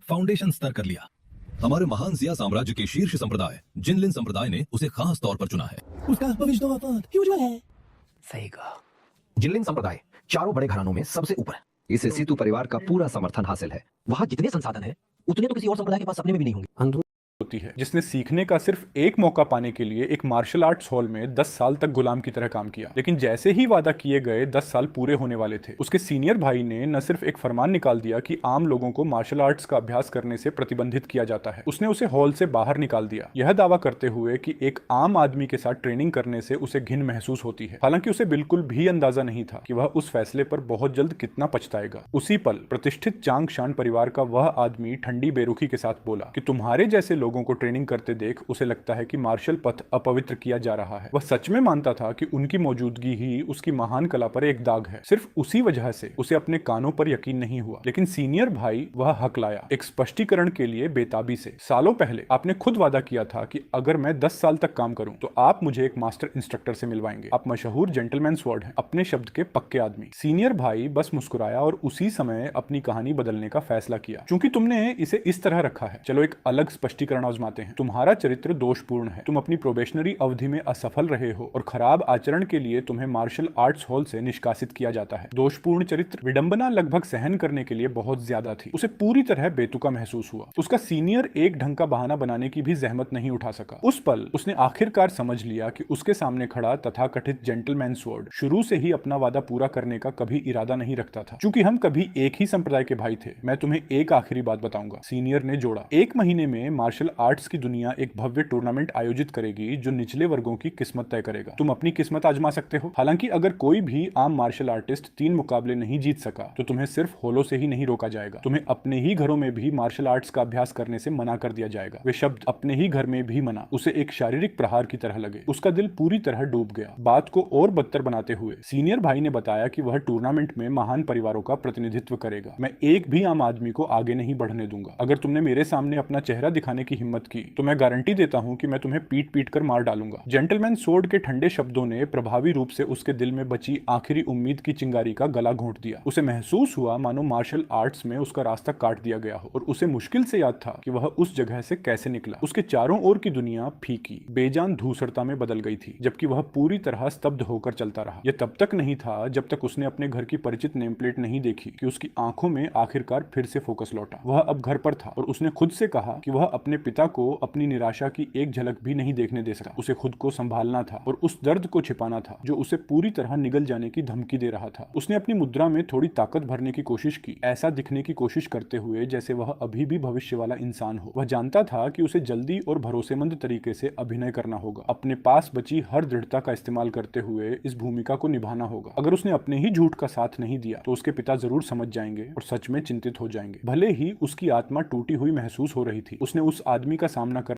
Foundation स्तर कर लिया। हमारे महान जिया साम्राज्य के शीर्ष संप्रदाय जिनलिन संप्रदाय ने उसे खास तौर पर चुना है। उसका भविष्य तो आपात ही उज्जवल है। सही कहा। जिनलिन संप्रदाय चारों बड़े घरानों में सबसे ऊपर है। इसे सीतु परिवार का पूरा समर्थन हासिल है। वहां जितने संसाधन हैं उतने तो किसी और संप्रदाय के पास सपने में भी नहीं होंगे। होती है जिसने सीखने का सिर्फ एक मौका पाने के लिए एक मार्शल आर्ट्स हॉल में 10 साल तक गुलाम की तरह काम किया। लेकिन जैसे ही वादा किए गए 10 साल पूरे होने वाले थे, उसके सीनियर भाई ने न सिर्फ एक फरमान निकाल दिया कि आम लोगों को मार्शल आर्ट्स का अभ्यास करने से प्रतिबंधित किया जाता है, उसने उसे हॉल से बाहर निकाल दिया, यह दावा करते हुए कि एक आम आदमी के साथ ट्रेनिंग करने से उसे घिन महसूस होती है। हालांकि उसे बिल्कुल भी अंदाजा नहीं था कि वह उस फैसले पर बहुत जल्द कितना पछताएगा। उसी पल प्रतिष्ठित चांग शान परिवार का वह आदमी ठंडी बेरुखी के साथ बोला कि तुम्हारे जैसे लोगों को ट्रेनिंग करते देख उसे लगता है कि मार्शल पथ अपवित्र किया जा रहा है। वह सच में मानता था कि उनकी मौजूदगी ही उसकी महान कला पर एक दाग है। सिर्फ उसी वजह से उसे अपने कानों पर यकीन नहीं हुआ। लेकिन सीनियर भाई वह हक लाया, एक स्पष्टीकरण के लिए बेताबी से। सालों पहले आपने खुद वादा किया था कि अगर मैं 10 साल तक काम करूं तो आप मुझे एक मास्टर इंस्ट्रक्टर से मिलवाएंगे। आप मशहूर जेंटलमैन स्वॉर्ड हैं, अपने शब्द के पक्के आदमी। सीनियर भाई बस मुस्कुराया और उसी समय अपनी कहानी बदलने का फैसला किया। क्योंकि तुमने इसे इस तरह रखा है, चलो एक अलग स्पष्टीकरण आजमाते हैं। तुम्हारा चरित्र दोषपूर्ण है, तुम अपनी प्रोबेशनरी अवधि में असफल रहे हो और खराब आचरण के लिए तुम्हें मार्शल आर्ट्स हॉल से निष्कासित किया जाता है। दोषपूर्ण चरित्र, विडंबना लगभग सहन करने के लिए बहुत ज्यादा थी। उसे पूरी तरह बेतुका महसूस हुआ। उसका सीनियर एक ढंग का बहाना बनाने की भी जहमत नहीं उठा सका। उस पल उसने आखिरकार समझ लिया कि उसके सामने खड़ा तथाकथित जेंटलमैन स्वॉर्ड शुरू से ही अपना वादा पूरा करने का कभी इरादा नहीं रखता था। चूंकि हम कभी एक ही संप्रदाय के भाई थे, मैं तुम्हें एक आखिरी बात बताऊंगा, सीनियर ने जोड़ा। 1 महीने में मार्शल आर्ट्स की दुनिया एक भव्य टूर्नामेंट आयोजित करेगी जो निचले वर्गों की किस्मत तय करेगा। तुम अपनी किस्मत आजमा सकते हो। हालांकि अगर कोई भी आम मार्शल आर्टिस्ट 3 मुकाबले नहीं जीत सका तो तुम्हें सिर्फ होलो से ही नहीं रोका जाएगा, तुम्हें अपने ही घरों में भी मार्शल आर्ट्स का अभ्यास करने से मना कर दिया जाएगा। वे शब्द अपने ही घर में भी मना उसे एक शारीरिक प्रहार की तरह लगे। उसका दिल पूरी तरह डूब गया। बात को और बदतर बनाते हुए सीनियर भाई ने बताया कि वह टूर्नामेंट में महान परिवारों का प्रतिनिधित्व करेगा। मैं एक भी आम आदमी को आगे नहीं बढ़ने दूंगा। अगर तुमने मेरे सामने अपना चेहरा दिखाने की हिम्मत की तो मैं गारंटी देता हूं कि मैं तुम्हें पीट पीट कर मार डालूंगा। जेंटलमैन स्वॉर्ड के ठंडे शब्दों ने प्रभावी रूप से उसके दिल में बची आखिरी उम्मीद की चिंगारी का गला घोंट दिया। उसे महसूस हुआ मानो मार्शल आर्ट्स में उसका रास्ता काट दिया गया हो और उसे मुश्किल से याद था कि वह उस जगह से कैसे निकला। उसके चारों ओर की दुनिया फीकी बेजान धूसरता में बदल गई थी, जबकि वह पूरी तरह स्तब्ध होकर चलता रहा। यह तब तक नहीं था जब तक उसने अपने घर की परिचित नेम प्लेट नहीं देखी कि उसकी आंखों में आखिरकार फिर से फोकस लौटा। वह अब घर पर था और उसने खुद से कहा कि वह अपने पिता को अपनी निराशा की एक झलक भी नहीं देखने दे सका। उसे खुद को संभालना था और उस दर्द को छिपाना था जो उसे पूरी तरह निगल जाने की धमकी दे रहा था। उसने अपनी मुद्रा में थोड़ी ताकत भरने की कोशिश की, ऐसा दिखने की कोशिश करते हुए जैसे वह अभी भी भविष्य वाला इंसान हो। वह जानता था कि उसे जल्दी और भरोसेमंद तरीके से अभिनय करना होगा, अपने पास बची हर दृढ़ता का इस्तेमाल करते हुए इस भूमिका को निभाना होगा। अगर उसने अपने ही झूठ का साथ नहीं दिया तो उसके पिता जरूर समझ जाएंगे और सच में चिंतित हो जाएंगे। भले ही उसकी आत्मा टूटी हुई महसूस हो रही थी, उसने उस आदमी का सामना कर